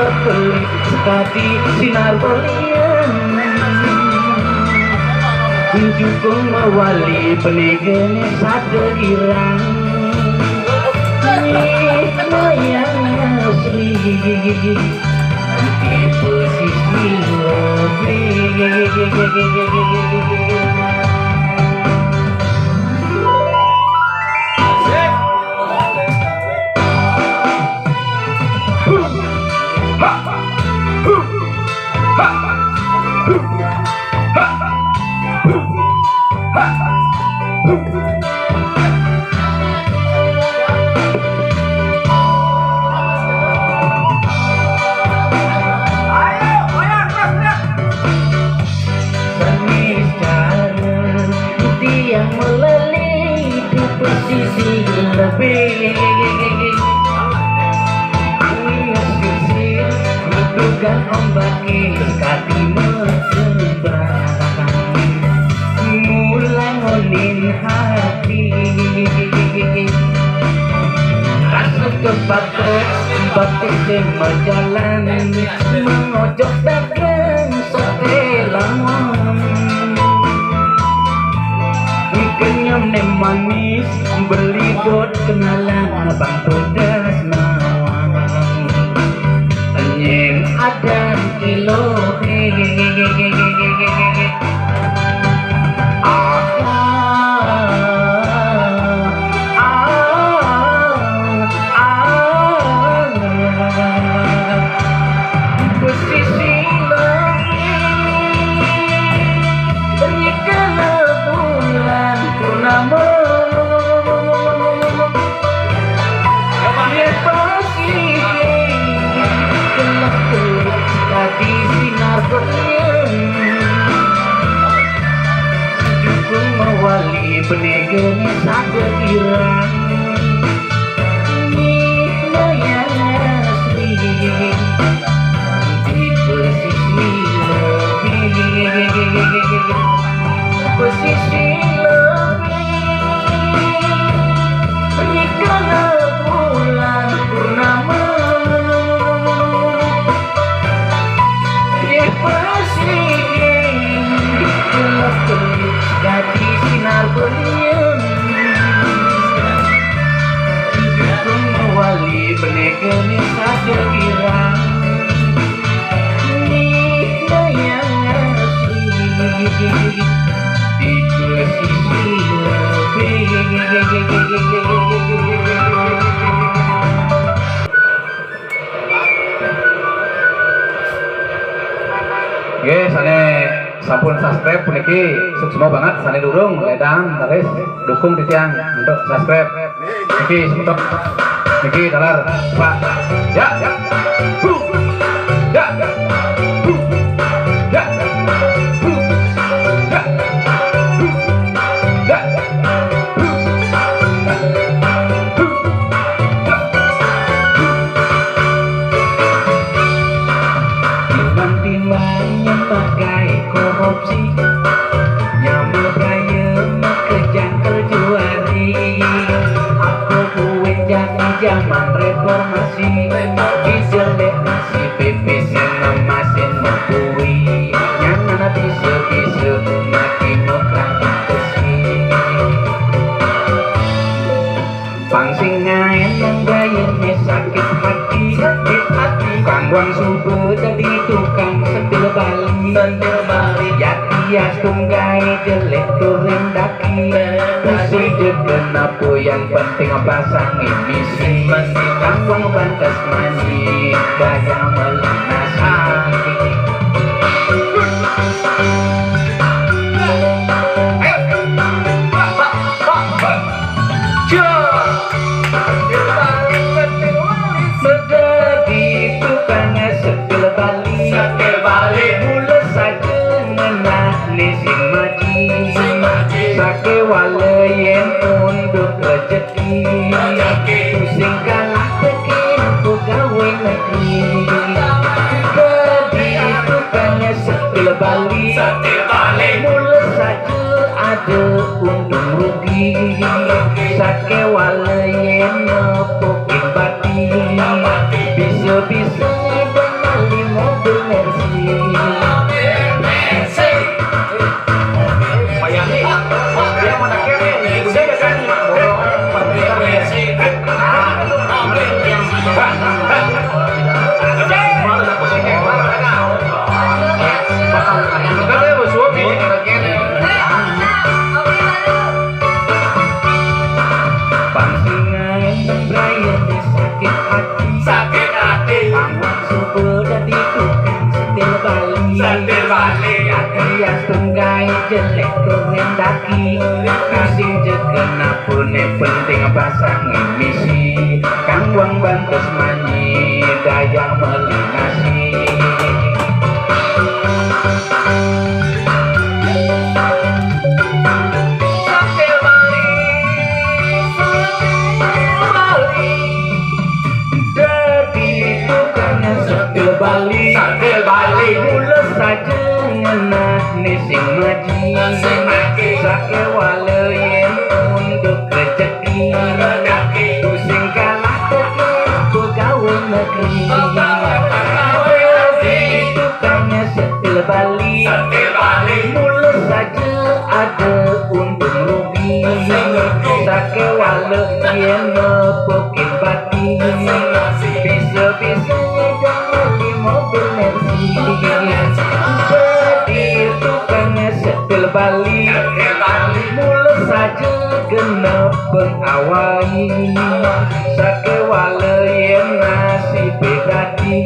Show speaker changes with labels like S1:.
S1: kelap-kelip sekati sinar berlian Jukung mawali penegene satu irang Mayang asli di posisi lebih Dugaan ombaknya sekati mesembah mulai ngonin hati rasa kebatrek batik yang berjalan mengojok dagang setelangan kenyam nem manis beli dot kenalan abang pedas nawang yang ada kilo penegene sakit irang mayang asli di posisi lebih posisi lebih kala bulan purnama dia pasti gelap-gelap dari sinar berlian Jukung mawali penegene saja irang mayang asli di posisi lebih
S2: Oke, sana sampun subscribe puniki sukses banget sana durung ledang taris dukung titiang untuk subscribe niki untuk niki dalar pak ya hu ya hu ya hu ya hu ya
S1: timbang-timbangnya pakai korupsi nyamuk kaya kejang terjuari aku kue jadi zaman reformasi dijelek nasi pipis yang masin mengkui nyana bisa-bisa mati mokratik besi pangsingan yang gayanya sakit hati kangwang subuh jadi tukang sentil bali jati tunggai jelek turun daki mesti kenapa yang penting pasang emisi kangwang bantas mandi gaya melunasi Sake walayen untuk rezeki pusing kalah tekin ku gawe negeri jadi tukangnya setil bali mula saja ada untung rugi sake walayen nepokin bati bisa-bisa jadi tukang setir Bali hias tunggai jelek turun daki kasih jekena pune penting pasang misi kang wang bantus manyi dayang melinasi Bali mulus saja ngenak nising maji sake waleyen untuk rezeki pusing kalah pegawai negeri tukangnya setil Bali mulus saja ada untung rugi sake waleyen nepokin bati bisa-bisa dari mobil Mercy jadi tukangnya setil Bali mulus saja genep pengawai sake waleyen nasi bedati